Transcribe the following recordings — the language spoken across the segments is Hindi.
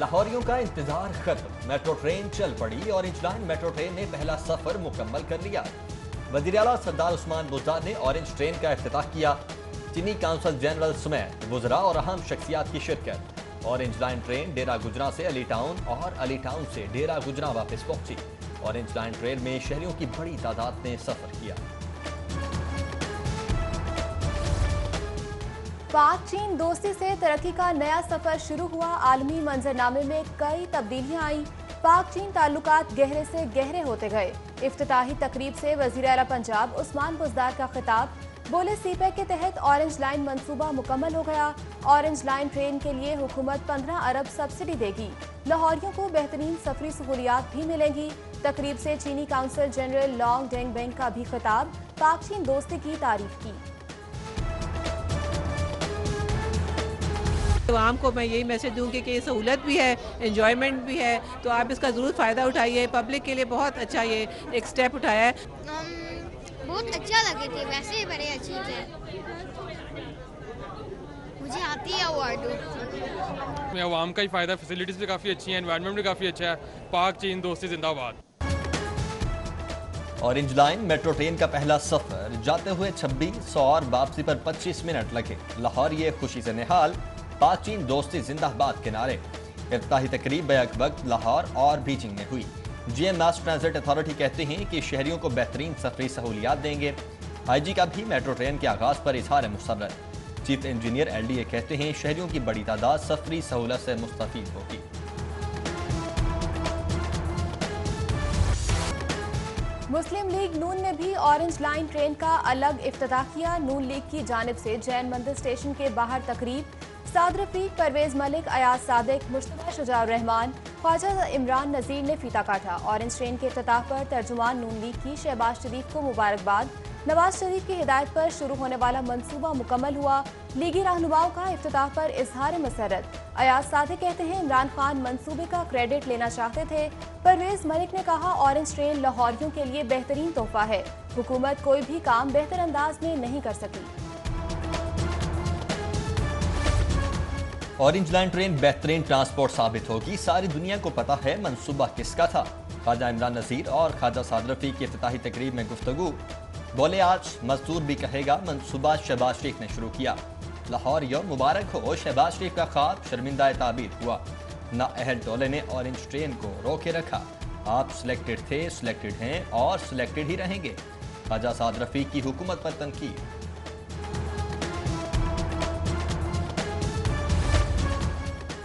लाहौरियों का इंतजार खत्म, मेट्रो ट्रेन चल पड़ी। ऑरेंज लाइन मेट्रो ट्रेन ने पहला सफर मुकम्मल कर लिया। वजीर आला सरदार उस्मान बुज़दार ने ऑरेंज ट्रेन का इफ्तिताह किया। चीनी काउंसिल जनरल समेत वुज़रा और अहम शख्सियात की शिरकत। ऑरेंज लाइन ट्रेन डेरा गुजरा से अली टाउन और अली टाउन से डेरा गुजरा वापस पहुंची। ऑरेंज लाइन ट्रेन में शहरियों की बड़ी तादाद ने सफर किया। पाक चीन दोस्ती से तरक्की का नया सफर शुरू हुआ। आलमी मंजरनामे में कई तब्दीलियां आई। पाक चीन ताल्लुकात गहरे से गहरे होते गए। इफ्तिताही तकरीब से वजीर आला पंजाब उस्मान बुज़दार का खिताब। बोले सीपैक के तहत ऑरेंज लाइन मंसूबा मुकम्मल हो गया। ऑरेंज लाइन ट्रेन के लिए हुकूमत 15 अरब सब्सिडी देगी। लाहौरियों को बेहतरीन सफरी सहूलियात भी मिलेंगी। तकरीब से चीनी काउंसिल जनरल लॉन्ग डेंग बेंग का भी खिताब। पाक चीन दोस्ती की तारीफ की। आवाम को मैं यही मैसेज दूंगी कि ये सहूलत भी है, एंजॉयमेंट भी है, तो आप इसका ज़रूर फ़ायदा उठाइए। पब्लिक के लिए बहुत अच्छा ये एक स्टेप उठाया है। बहुत अच्छा लगे थे, वैसे ही बड़े अच्छे थे। मुझे आती है अवार्ड। आवाम का ही फ़ायदा, फैसिलिटीज़ भी काफ़ी अच्छी हैं, एनवायरनमेंट भी काफ़ी अच्छा है। पाक चीन दोस्ती जिंदाबाद। ऑरेंज लाइन मेट्रो ट्रेन का पहला सफर जाते हुए 26 और वापसी पर 25 मिनट लगे। लाहौर ये खुशी से निहाल, पाक चीन दोस्ती जिंदाबाद के नारे। इफ्तिताही तकरीब बैक वक्त लाहौर और बीजिंग में हुई। जीएम मास ट्रांजिट अथॉरिटी कहते हैं कि शहरियों को बेहतरीन सफरी सहूलियात देंगे। आईजी का भी मेट्रो ट्रेन के आगाज पर इजहार मुसर्रत। चीफ इंजीनियर एलडीए कहते हैं शहरियों की बड़ी तादाद सफरी सहूलत से मुस्तफीद होगी। मुस्लिम लीग नून ने भी ऑरेंज लाइन ट्रेन का अलग इफ्तिताह किया। नून लीग की जानिब से जैन मंदिर स्टेशन के बाहर तकरीब। साद रफीक, परवेज मलिक, अयाज सादिक, मुश्तबा शुजाउर रहमान, ख्वाजा इमरान नज़ीर ने फीता काटा। ऑरेंज ट्रेन के इफ्तिताह पर तर्जुमान नून लीग की शहबाज शरीफ को मुबारकबाद। नवाज शरीफ की हिदायत पर शुरू होने वाला मंसूबा मुकम्मल हुआ। लीगी रहनुमाओं का इफ्तिताह पर इजहार मसरत। अयाज सादिक कहते हैं इमरान खान मंसूबे का क्रेडिट लेना चाहते थे। परवेज मलिक ने कहा ऑरेंज ट्रेन लाहौरियों के लिए बेहतरीन तोहफा है। हुकूमत कोई भी काम बेहतर अंदाज में नहीं कर सकी। ऑरेंज लाइन ट्रेन बेहतरीन ट्रांसपोर्ट साबित होगी। सारी दुनिया को पता है मंसूबा किसका था। ख्वाजा इमरान नज़ीर और ख्वाजा साद रफीक की इफ्तिताही तकरीब में गुफ्तगू। बोले आज मजदूर भी कहेगा मंसूबा शहबाज शरीफ ने शुरू किया। लाहौर यो मुबारक हो, शहबाज शरीफ का ख्वाब शर्मिंदा ताबीर हुआ। ना अहल टोले ने ऑरेंज ट्रेन को रोके रखा। आप सिलेक्टेड थे, सिलेक्टेड हैं और सिलेक्टेड ही रहेंगे। ख्वाजा साद रफीक की हुकूमत पर तनकीद।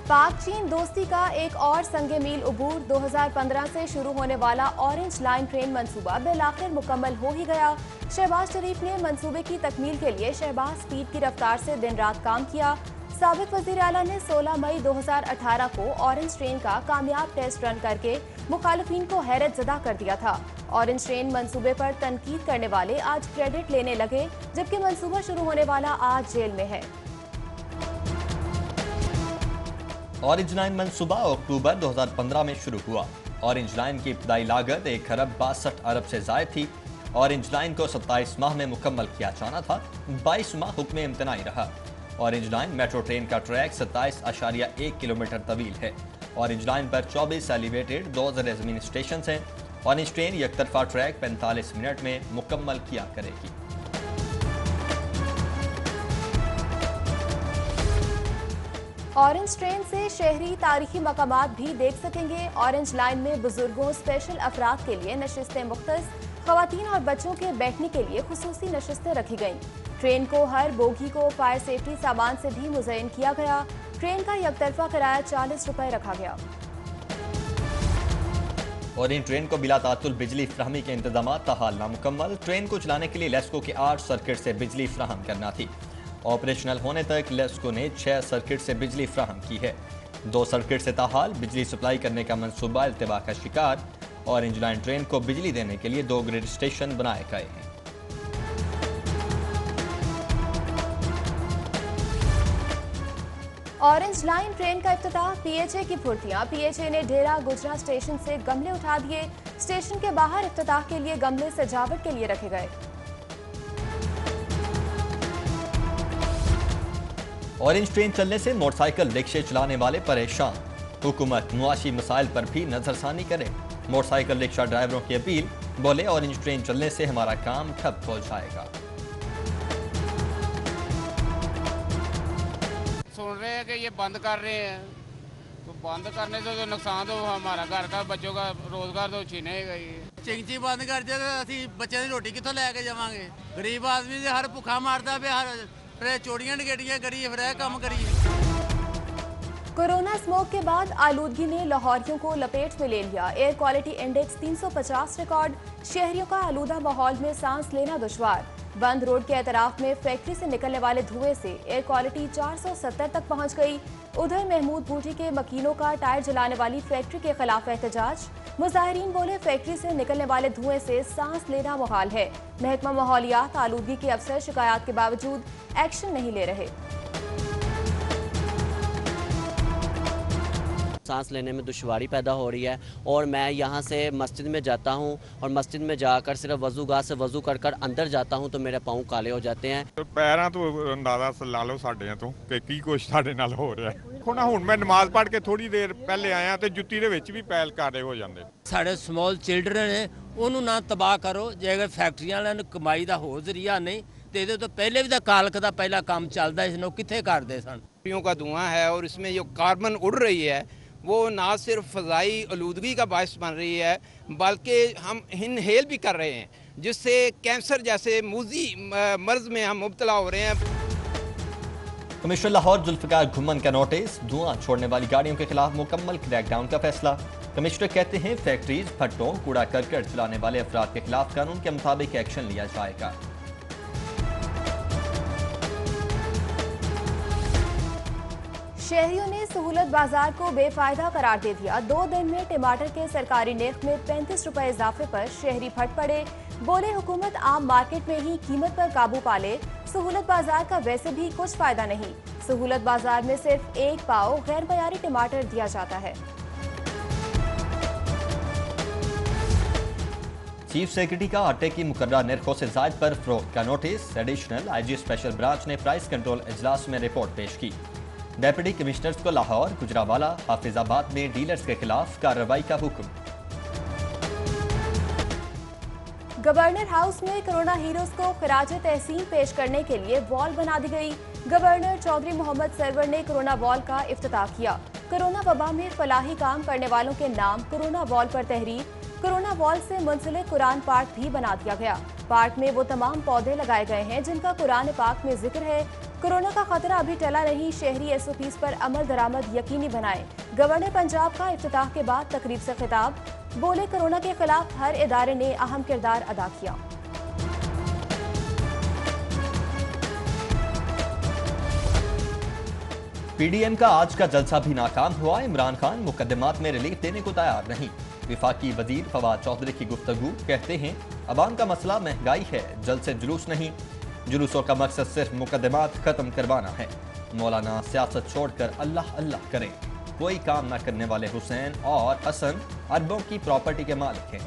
पाक चीन दोस्ती का एक और संगे मील उबूर। 2015 से शुरू होने वाला ऑरेंज लाइन ट्रेन मंसूबा बिलाखिर मुकम्मल हो ही गया। शहबाज शरीफ ने मंसूबे की तकमील के लिए शहबाज स्पीड की रफ्तार से दिन रात काम किया। साबिक वजीर आला ने 16 मई 2018 को ऑरेंज ट्रेन का कामयाब टेस्ट रन करके मुखालिफिन को हैरत ज़दा कर दिया था। ऑरेंज ट्रेन मंसूबे पर तनकीद करने वाले आज क्रेडिट लेने लगे, जबकि मंसूबा शुरू होने वाला आज जेल में है। ऑरेंज लाइन मंसूबा अक्टूबर 2015 में शुरू हुआ। ऑरेंज लाइन की इब्तदाई लागत 1 अरब 62 अरब से जायद थी। ऑरेंज लाइन को 27 माह में मुकम्मल किया जाना था। 22 माह हुक्म इम्तनाई रहा। ऑरेंज लाइन मेट्रो ट्रेन का ट्रैक 27.1 किलोमीटर तवील है। ऑरेंज लाइन पर 24 एलिवेटेड 2 ज़र ज़मीन स्टेशन हैं। ऑरेंज ट्रेन एक तरफा ट्रैक 45 मिनट में मुकम्मल किया करेगी। ऑरेंज ट्रेन से शहरी तारीखी मकामात भी देख सकेंगे। ऑरेंज लाइन में बुजुर्गों, स्पेशल अफराद के लिए नशिस्तें मुख्तस, खवातीन और बच्चों के बैठने के लिए खुसूसी नशिस्तें रखी गईं। ट्रेन को हर बोगी को फायर सेफ्टी सामान से भी मुज़य्यन किया गया। ट्रेन का यकतरफा किराया 40 रुपए रखा गया। ऑरेंज ट्रेन को बिला तातुल बिजली फ्राहमी के इंतजाम ताहाल नामुकम्मल। ट्रेन को चलाने के लिए लेस्को के 8 सर्किट से बिजली फ्राहम करना थी। ऑपरेशनल होने तक लेस्को ने 6 सर्किट से बिजली फ्राहम की है। 2 सर्किट से ताहाल बिजली सप्लाई करने का मंसूबा इल्तिबा का शिकार। ऑरेंज लाइन ट्रेन को बिजली देने के लिए 2 ग्रिड स्टेशन बनाए गए हैं। ऑरेंज लाइन ट्रेन का इफ्तिताह। पीएचए की फुर्तियां। पीएचए ने डेरा गुजरा स्टेशन से गमले उठा दिए। स्टेशन के बाहर इफ्तिताह के लिए गमले सजावट के लिए रखे गए। ऑरेंज ट्रेन चलने से मोटरसाइकिल रिक्शे चलाने वाले परेशान। हुकूमत मुआशी मसाइल पर भी नजरसानी करे। मोटरसाइकिल रिक्शा ड्राइवरों की अपील, बोले ऑरेंज ट्रेन चलने से हमारा काम ठप हो जाएगा। सुन रहे हैं कि ये बंद कर रहे हैं, तो बंद करने से तो नुकसान तो हमारा घर का बच्चों का रोजगार तो छीनेगा ही। चिंची बंद कर दे ਅਸੀਂ ਬੱਚਿਆਂ ਦੀ ਰੋਟੀ ਕਿੱਥੋਂ ਲੈ ਕੇ ਜਾਵਾਂਗੇ। ਗਰੀਬ ਆਦਮੀ ਦੇ ਹਰ ਭੁੱਖਾ ਮਾਰਦਾ ਪਿਆ, ਹਰ ਫਿਰ ਚੋਰੀਆਂ ਨਗੇੜੀਆਂ ਕਰੀਏ, ਫਿਰ ਇਹ ਕੰਮ ਕਰੀਏ। कोरोना स्मोक के बाद आलूदगी ने लाहौरियों को लपेट में ले लिया। एयर क्वालिटी इंडेक्स 350 रिकॉर्ड, शहरियों का आलूदा माहौल में सांस लेना दुश्वार। बंद रोड के एतराफ में फैक्ट्री से निकलने वाले धुएं से एयर क्वालिटी 470 तक पहुंच गई। उधर महमूद बूटी के मकीनों का टायर जलाने वाली फैक्ट्री के खिलाफ एहतजाज। मुजाहिरीन बोले फैक्ट्री से निकलने वाले धुएं से सांस लेना मुहाल है। महकमा माहौलियात आलूदगी के अफसर शिकायत के बावजूद एक्शन नहीं ले रहे। सांस लेने में दुश्वारी पैदा हो रही है और मैं यहाँ से मस्जिद में जाता हूँ और मस्जिद में जाकर सिर्फ वज़ूगाह से वज़ू कर कर अंदर जाता हूँ तो मेरे पाँव काले हो जाते हैं। पैरों तो अंदाजा ला लो साढ़े तो कि कुछ साढ़े नाल हो रहा है। देखो ना हुण मैं नमाज पढ़ के थोड़ी देर पहले आया तो जुत्ती दे विच भी पैल काले हो जाते। साढ़े स्मॉल चिल्ड्रन है उन्होंने ना तबाह करो, जे अगर फैक्ट्रियां वालियां कमाई का हो जरिया नहीं तो ये तो पहले भी तो कालक का पहला काम चलता इसनों कितने करते सन। का धुआं है और इसमें जो कार्बन उड़ रही है वो ना सिर्फ फ़ज़ाई आलूदगी का बायस बन रही है बल्कि हम इनहेल भी कर रहे हैं, जिससे कैंसर जैसे मूजी मर्ज में हम मुब्तला हो रहे हैं। कमिश्नर लाहौर जुल्फ़िकार घुम्मन का नोटिस, धुआं छोड़ने वाली गाड़ियों के खिलाफ मुकम्मल क्रैकडाउन का फैसला। कमिश्नर कहते हैं फैक्ट्रीज, भट्टों, कूड़ा करकट चलाने वाले अफराद के खिलाफ कानून के मुताबिक एक्शन लिया जाएगा। शहरियों ने सहूलत बाजार को बेफायदा करार दे दिया। 2 दिन में टमाटर के सरकारी निर्ख में 35 रुपए इजाफे पर शहरी फट पड़े। बोले हुकूमत आम मार्केट में ही कीमत पर काबू पाले। सहूलत बाजार का वैसे भी कुछ फायदा नहीं। सहूलत बाजार में सिर्फ 1 पाव गैर मयारी टमाटर दिया जाता है। चीफ सेक्रेटरी का आटे की मुकर्ररा निर्खों से जायद पर फरोख्त का notice. Additional IG special branch ने प्राइस कंट्रोल इजलास में रिपोर्ट पेश की। डेप्यूटी कमिश्नर्स को लाहौर, गुजरावाला, हाफिजाबाद में डीलर्स के खिलाफ कार्रवाई का हुक्म। गवर्नर हाउस में कोरोना हीरोज को खिराज तहसीन पेश करने के लिए वॉल बना दी गई। गवर्नर चौधरी मोहम्मद सरवर ने कोरोना वॉल का इफ्तिताह किया। कोरोना वबा में फलाही काम करने वालों के नाम कोरोना वॉल पर तहरीर। कोरोना वॉल से मुंसलिक कुरान पार्क भी बना दिया गया। पार्क में वो तमाम पौधे लगाए गए हैं जिनका कुरान पाक में जिक्र है। कोरोना का खतरा अभी टला नहीं, शहरी SOPs पर अमल दरामद यकीनी बनाएं। गवर्नर पंजाब का इफ्तिताह के बाद तकरीब से खिताब, बोले कोरोना के खिलाफ हर इदारे ने अहम किरदार अदा किया। PDM का आज का जलसा भी नाकाम हुआ। इमरान खान मुकदमात में रिलीफ देने को तैयार नहीं। विफाकी वजीर फवाद चौधरी की गुफ्तगू, कहते हैं अवाम का मसला महंगाई है, जल्द से जुलूस नहीं। जुलूसों का मकसद सिर्फ मुकदमात खत्म करवाना है। मौलाना सियासत छोड़कर अल्लाह अल्लाह करें। कोई काम न करने वाले हुसैन और हसन अरबों की प्रॉपर्टी के मालिक हैं।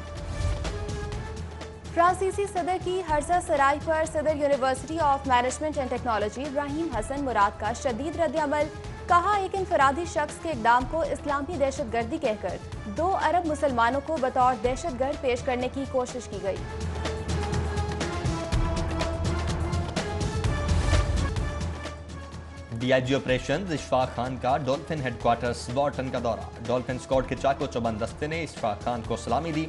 फ्रांसीसी सदर की हर्जा सराय पर सदर university of management and technology Ibrahim Hasan Murad का शदीद रद्द-ए-अमल। कहा एक इनफरादी शख्स के इकदाम को इस्लामी दहशतगर्दी कहकर 2 अरब मुसलमानों को बतौर दहशतगर्द पेश करने की कोशिश की गई। DIG ऑपरेशन इशफाक खान का डॉल्फिन हेडक्वार्टर्स वार्टन का दौरा। डॉल्फिन स्क्वाड के चाको चौबंद दस्ते ने इशफाक खान को सलामी दी।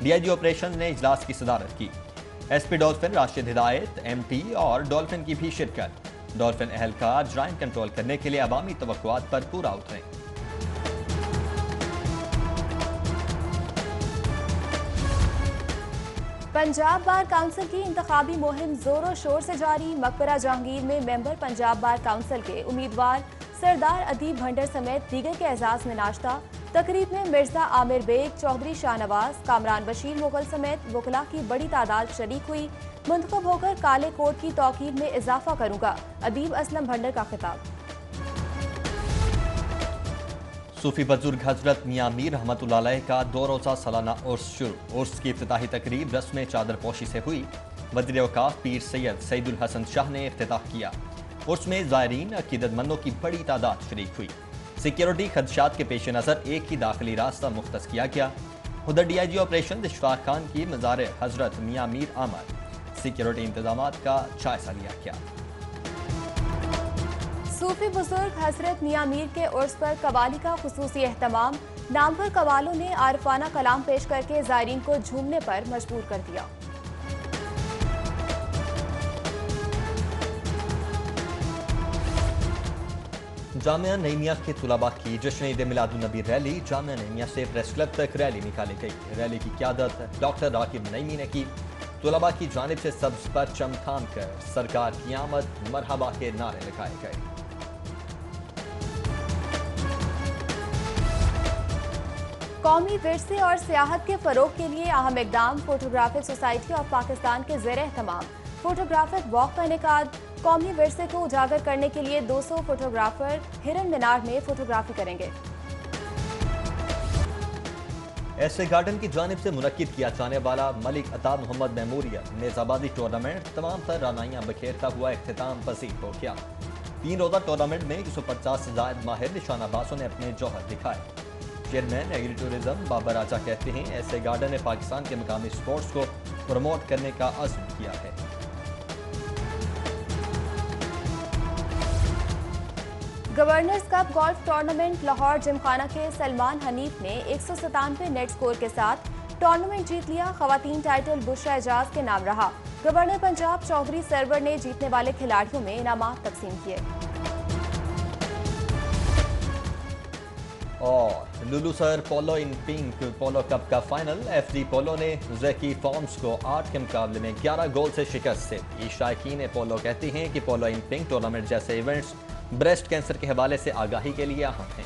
DIG ऑपरेशन ने इजलास की सदारत की। SP डॉल्फिन राशिद हिदायत, MT और डॉल्फिन की भी शिरकत। डॉल्फिन एहलकार जराइम कंट्रोल करने के लिए अवामी तवक्कुआत पर पूरा उतरे। पंजाब बार काउंसिल की इंतखाबी मुहिम जोरों शोर से जारी। मकबरा जहांगीर में मेंबर पंजाब बार काउंसिल के उम्मीदवार सरदार अदीब भंडर समेत दीगर के एजाज में नाश्ता। तकरीब में मिर्जा आमिर बेग, चौधरी शाहनवाज, कामरान बशीर मुगल समेत वकला की बड़ी तादाद शरीक हुई। मुंतखब होकर काले कोट की तौकीद में इजाफा करूंगा, अदीब असलम भंडर का खिताब। सूफी बुजुर्ग हजरत मियां मीर रहमतुल्लाह अलैह का 2 रोज़ा सालाना उर्स शुरू। उर्स की इफ्तिताही तकरीब रस्म चादर पोशी से हुई। वज़ीर औकाफ पीर सैयद सईदुल हसन शाह ने इफ्तिताह किया। उर्स में ज़ायरीन अकीदतमंदों की बड़ी तादाद शरीक हुई। सिक्योरिटी खदशात के पेश नज़र एक ही दाखिली रास्ता मुख्तस किया गया। उधर DIG ऑपरेशन इशफाक खान की मज़ार हजरत मियां मीर आमद सिक्योरिटी इंतजामात का जायजा लिया गया। सूफी बुजुर्ग हजरत मियां मीर के उर्स पर कवाली का खुसूसी एहतमाम। नामवर कवालों ने आरफाना कलाम पेश करके ज़ायरीन को झूमने पर मजबूर कर दिया। जामिया नईमिया के तुलबा की जश्न ईद मिलादुन्नबी रैली जामिया नईमिया से प्रेस क्लब तक रैली निकाली गई। रैली की क़यादत डॉक्टर राकिब नईमी ने की। तुलबा की जानिब से सब्ज परचम थाम कर सरकार की आमद मरहबा के नारे लगाए गए। कौमी विरसे और सियाहत के फरोग के लिए अहम इकदाम। फोटोग्राफिक सोसाइटी ऑफ पाकिस्तान के ज़ेर एहतमाम फोटोग्राफिक वॉक का इनेकाद। कौमी विरसे को उजागर करने के लिए 200 फोटोग्राफर हिरन मीनार में फोटोग्राफी करेंगे। ऐसे गार्डन की जानिब से मुनक्किद किया जाने वाला मलिक अता मोहम्मद मेमोरियल नेज़ाबाजी टूर्नामेंट तमाम तर रानाइयां बखेरता हुआ इख्तिताम पसीर हो गया। 3 रोज़ा टूर्नामेंट में 150 से ज़ायद माहिर निशानाबाजों ने अपने जौहर दिखाए। चेयरमैन एग्री टूरिज्म बाबर राजा कहते हैं ऐसे गार्डन ने पाकिस्तान के मकामी स्पोर्ट्स को प्रमोट करने का अज़्म किया है। Governors cup golf tournament Lahore Gymkhana के सलमान हनीफ ने 197 नेट स्कोर के साथ टूर्नामेंट जीत लिया। खवातीन टाइटल बुशरा एजाज के नाम रहा। गवर्नर पंजाब चौधरी सरवर ने जीतने वाले खिलाड़ियों में इनामात तकसीम किए। और लुलुसर पोलो इन पिंक पोलो कप का फाइनल FD पोलो ने ज़की फॉर्म्स को 8 के मुकाबले में 11 गोल से शिकस्त से दी। शायकीन पोलो कहती हैं कि पोलो इन पिंक टूर्नामेंट जैसे इवेंट्स ब्रेस्ट कैंसर के हवाले से आगाही के लिए अहम हैं।